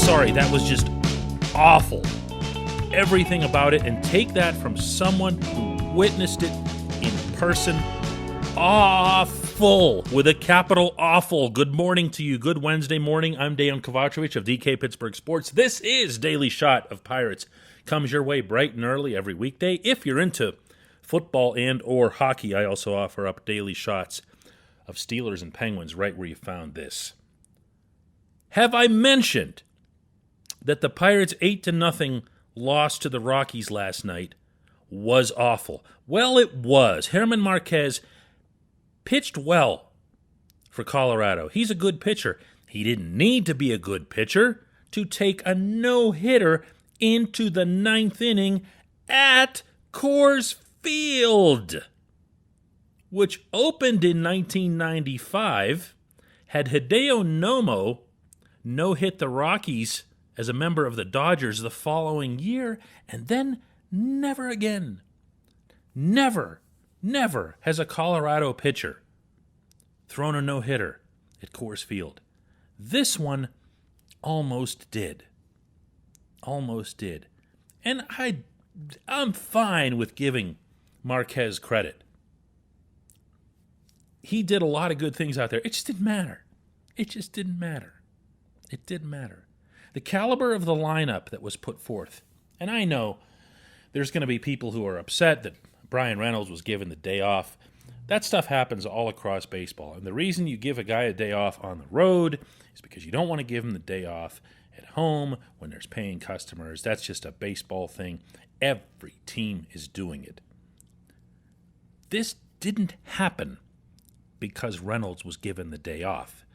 sorry, that was just awful. Everything about it, and take that from someone who witnessed it in person. Awful, with a capital awful. Good morning to you. Good Wednesday morning. I'm Dejan Kovacevic of DK Pittsburgh Sports. This is Daily Shot of Pirates. Comes your way bright and early every weekday. If you're into football and or hockey, I also offer up daily shots of Steelers and Penguins right where you found this. Have I mentioned that the Pirates 8-0 loss to the Rockies last night was awful? Well, it was. German Marquez pitched well for Colorado. He's a good pitcher. He didn't need to be a good pitcher to take a no-hitter into the ninth inning at Coors Field, which opened in 1995, had Hideo Nomo no-hit the Rockies as a member of the Dodgers the following year, and then never again. Never has a Colorado pitcher thrown a no-hitter at Coors Field. This one almost did. Almost did. And I'm fine with giving Marquez credit. He did a lot of good things out there. It just didn't matter. It didn't matter. The caliber of the lineup that was put forth, and I know there's going to be people who are upset that Brian Reynolds was given the day off. That stuff happens all across baseball. And the reason you give a guy a day off on the road is because you don't want to give him the day off at home when there's paying customers. That's just a baseball thing. Every team is doing it. This didn't happen because Reynolds was given the day off.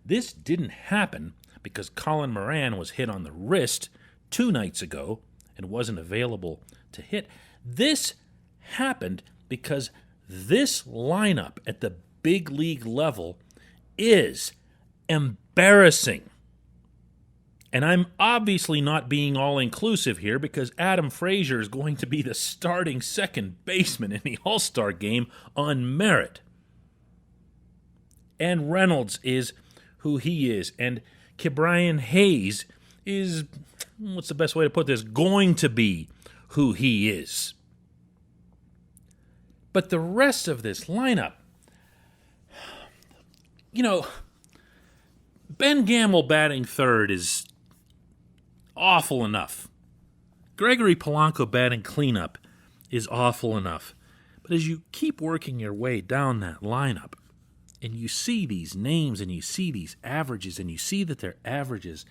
This didn't happen because Colin Moran was hit on the wrist 2 nights ago and wasn't available to hit. This happened because this lineup at the big league level is embarrassing. And I'm obviously not being all-inclusive here because Adam Frazier is going to be the starting second baseman in the All-Star game on merit. And Reynolds is who he is. And Ke'Bryan Hayes is, what's the best way to put this, going to be who he is. But the rest of this lineup, Ben Gamel batting third is awful enough. Gregory Polanco batting cleanup is awful enough. But as you keep working your way down that lineup, and you see these names and you see these averages and you see that their averages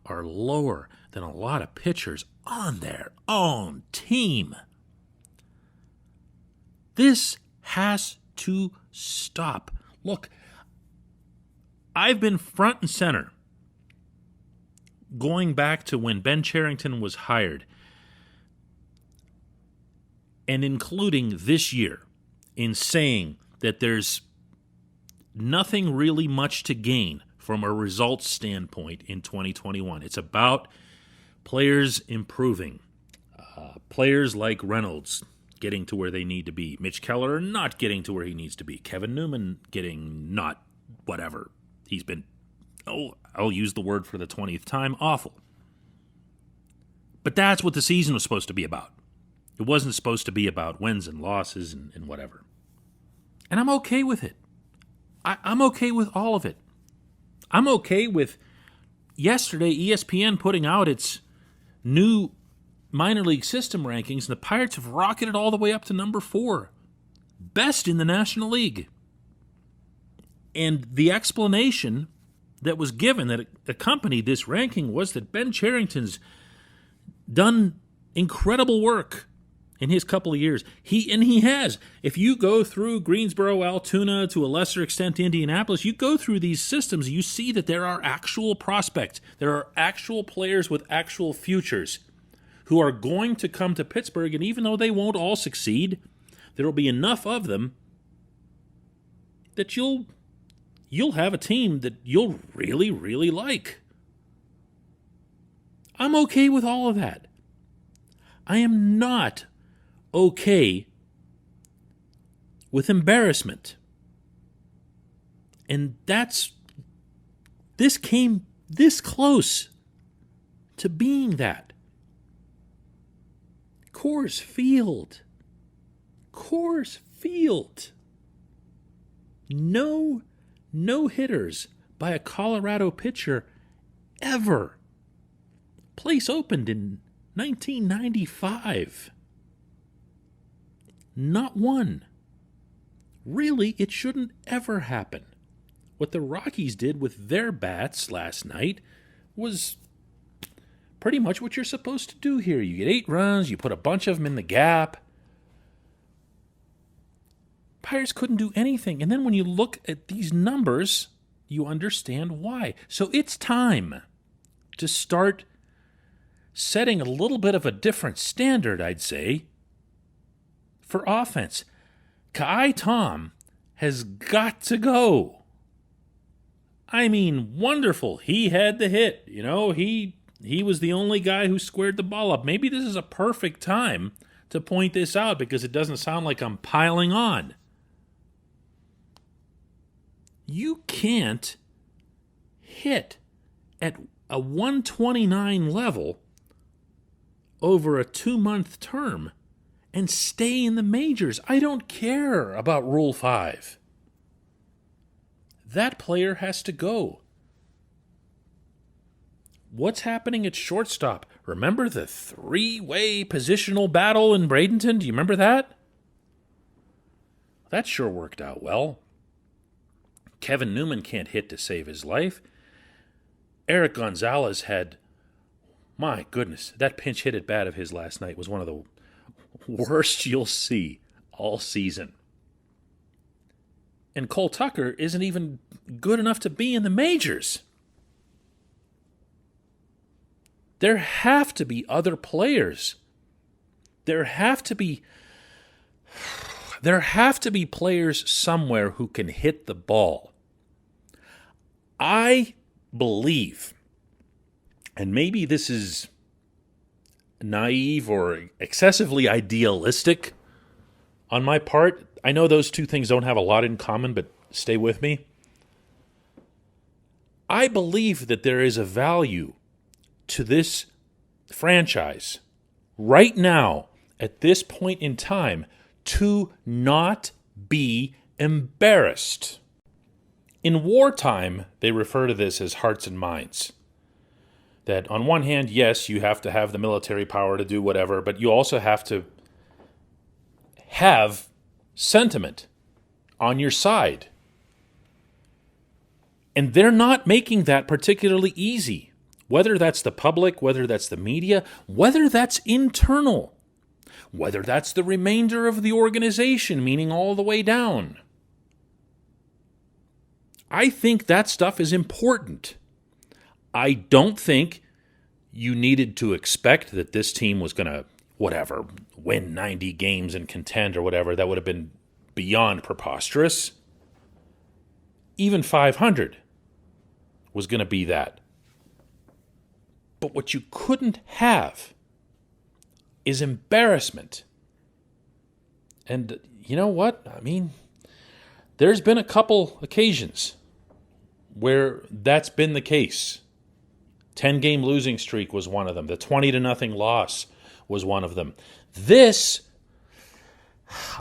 are lower than a lot of pitchers on their own team. This has to stop. Look, I've been front and center going back to when Ben Cherington was hired and including this year in saying that there's nothing really much to gain from a results standpoint in 2021. It's about players improving. Players like Reynolds getting to where they need to be. Mitch Keller not getting to where he needs to be. Kevin Newman getting not whatever. He's been, I'll use the word for the 20th time, awful. But that's what the season was supposed to be about. It wasn't supposed to be about wins and losses and whatever. And I'm okay with it. I'm okay with all of it. I'm okay with yesterday ESPN putting out its new minor league system rankings, and the Pirates have rocketed all the way up to number 4. Best in the National League. And the explanation that was given that accompanied this ranking was that Ben Cherington's done incredible work in his couple of years. He has. If you go through Greensboro, Altoona, to a lesser extent Indianapolis, you go through these systems, you see that there are actual prospects. There are actual players with actual futures who are going to come to Pittsburgh, and even though they won't all succeed, there will be enough of them that you'll have a team that you'll really, really like. I'm okay with all of that. I am not okay with embarrassment. And this came this close to being that. Coors Field. No hitters by a Colorado pitcher ever. Place opened in 1995. Not one. Really, it shouldn't ever happen. What the Rockies did with their bats last night was pretty much what you're supposed to do here. You get 8 runs, you put a bunch of them in the gap. Pirates couldn't do anything. And then when you look at these numbers, you understand why. So it's time to start setting a little bit of a different standard, I'd say, for offense. Ka'ai Tom has got to go. I mean, wonderful. He had the hit. You know, he was the only guy who squared the ball up. Maybe this is a perfect time to point this out because it doesn't sound like I'm piling on. You can't hit at a 129 level over a 2-month term and stay in the majors. I don't care about Rule 5. That player has to go. What's happening at shortstop? Remember the 3-way positional battle in Bradenton? Do you remember that? That sure worked out well. Kevin Newman can't hit to save his life. Eric Gonzalez had, my goodness, that pinch hit at bat of his last night was one of the worst you'll see all season. And Cole Tucker isn't even good enough to be in the majors. There have to be other players. There have to be players somewhere who can hit the ball. I believe, and maybe this is naive or excessively idealistic on my part. I know those two things don't have a lot in common, but stay with me. I believe that there is a value to this franchise right now, at this point in time, to not be embarrassed. In wartime, they refer to this as hearts and minds. That on one hand, yes, you have to have the military power to do whatever, but you also have to have sentiment on your side. And they're not making that particularly easy. Whether that's the public, whether that's the media, whether that's internal, whether that's the remainder of the organization, meaning all the way down. I think that stuff is important. I don't think you needed to expect that this team was going to, win 90 games and contend or whatever. That would have been beyond preposterous. Even 500 was going to be that. But what you couldn't have is embarrassment. And you know what? I mean, there's been a couple occasions where that's been the case. 10-game losing streak was one of them. The 20-0 loss was one of them. This,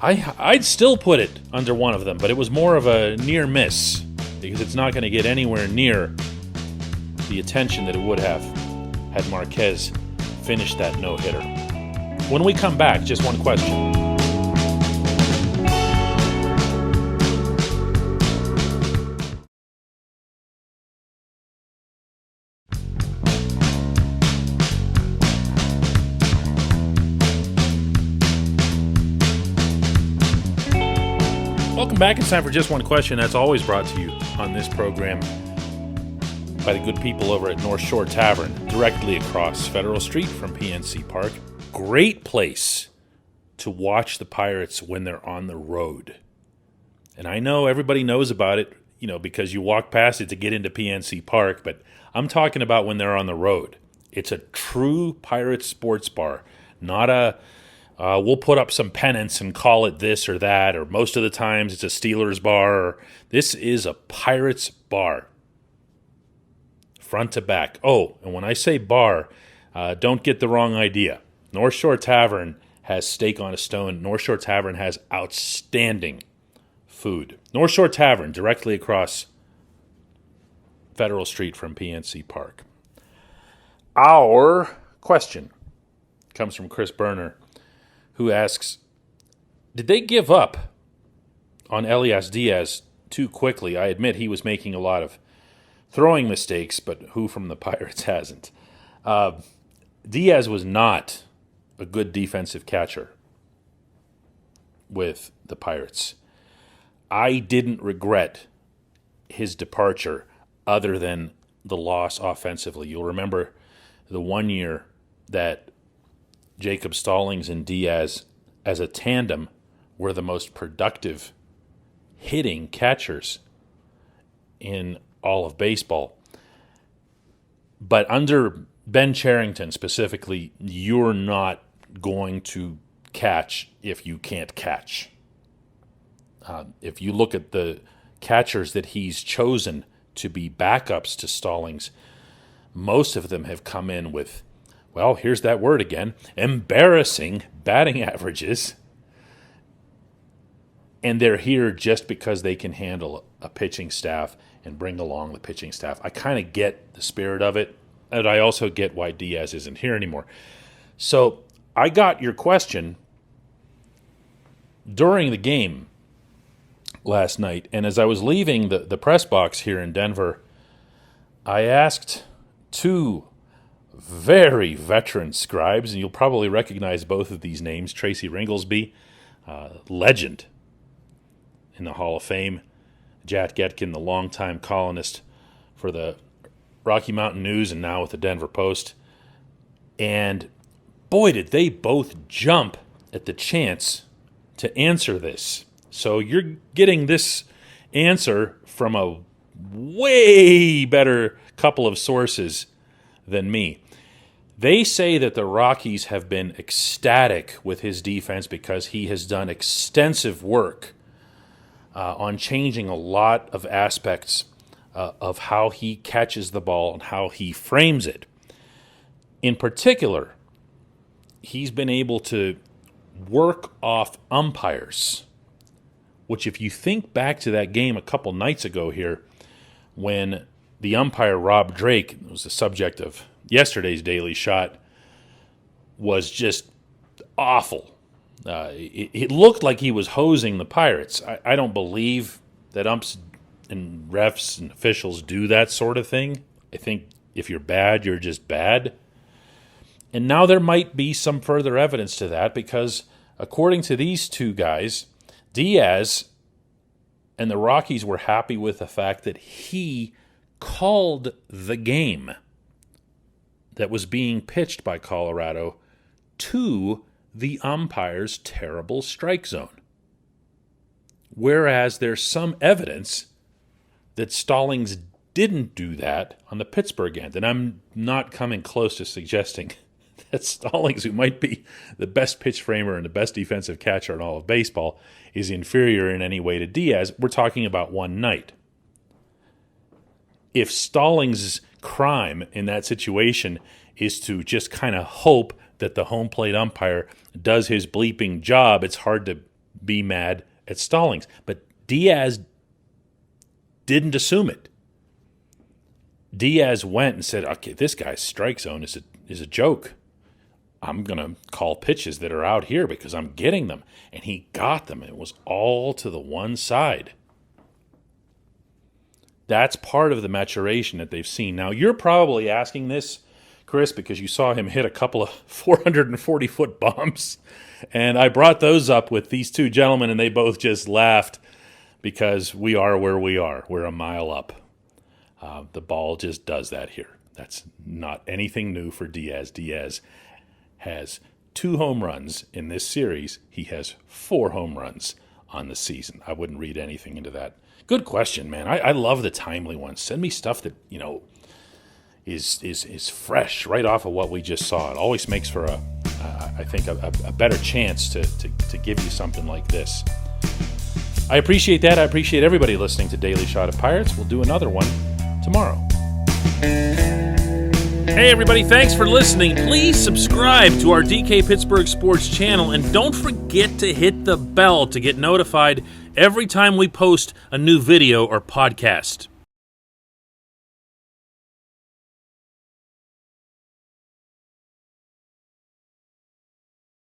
I'd still put it under one of them, but it was more of a near miss because it's not going to get anywhere near the attention that it would have had Marquez finished that no-hitter. When we come back, just one question. Welcome back. It's time for Just One Question. That's always brought to you on this program by the good people over at North Shore Tavern, directly across Federal Street from PNC Park. Great place to watch the Pirates when they're on the road. And I know everybody knows about it, because you walk past it to get into PNC Park, but I'm talking about when they're on the road. It's a true Pirates sports bar, not a we'll put up some pennants and call it this or that, or most of the times it's a Steelers bar. This is a Pirates bar, front to back. Oh, and when I say bar, Don't get the wrong idea. North Shore Tavern has steak on a stone. North Shore Tavern has outstanding food. North Shore Tavern, directly across Federal Street from PNC Park. Our question comes from Chris Berner, who asks, did they give up on Elias Diaz too quickly? I admit he was making a lot of throwing mistakes, but who from the Pirates hasn't? Diaz was not a good defensive catcher with the Pirates. I didn't regret his departure other than the loss offensively. You'll remember the one year that Jacob Stallings and Diaz as a tandem were the most productive hitting catchers in all of baseball. But under Ben Cherington specifically, you're not going to catch if you can't catch. If you look at the catchers that he's chosen to be backups to Stallings, most of them have come in with, well, here's that word again, embarrassing batting averages. And they're here just because they can handle a pitching staff and bring along the pitching staff. I kind of get the spirit of it, and I also get why Diaz isn't here anymore. So I got your question during the game last night, and as I was leaving the press box here in Denver, I asked two very veteran scribes, and you'll probably recognize both of these names, Tracy Ringlesby, legend in the Hall of Fame, Jack Getkin, the longtime columnist for the Rocky Mountain News and now with the Denver Post. And boy, did they both jump at the chance to answer this. So you're getting this answer from a way better couple of sources than me. They say that the Rockies have been ecstatic with his defense because he has done extensive work on changing a lot of aspects of how he catches the ball and how he frames it. In particular, he's been able to work off umpires, which if you think back to that game a couple nights ago here, when the umpire Rob Drake, was the subject of yesterday's Daily Shot, was just awful. It looked like he was hosing the Pirates. I don't believe that umps and refs and officials do that sort of thing. I think if you're bad, you're just bad. And now there might be some further evidence to that because according to these two guys, Diaz and the Rockies were happy with the fact that he called the game that was being pitched by Colorado to the umpire's terrible strike zone. Whereas there's some evidence that Stallings didn't do that on the Pittsburgh end. And I'm not coming close to suggesting that Stallings, who might be the best pitch framer and the best defensive catcher in all of baseball, is inferior in any way to Diaz. We're talking about one night. If Stallings' crime in that situation is to just kind of hope that the home plate umpire does his bleeping job, it's hard to be mad at Stallings. But Diaz didn't assume it. Diaz went and said, okay, this guy's strike zone is a joke. I'm going to call pitches that are out here because I'm getting them. And he got them. It was all to the one side. That's part of the maturation that they've seen. Now, you're probably asking this, Chris, because you saw him hit a couple of 440-foot bombs. And I brought those up with these two gentlemen, and they both just laughed because we are where we are. We're a mile up. The ball just does that here. That's not anything new for Diaz. Diaz has 2 home runs in this series. He has 4 home runs on the season. I wouldn't read anything into that. Good question, man. I love the timely ones. Send me stuff that, is fresh right off of what we just saw. It always makes for I think a better chance to give you something like this. I appreciate that. I appreciate everybody listening to Daily Shot of Pirates. We'll do another one tomorrow. Hey everybody, thanks for listening. Please subscribe to our DK Pittsburgh Sports channel and don't forget to hit the bell to get notified every time we post a new video or podcast.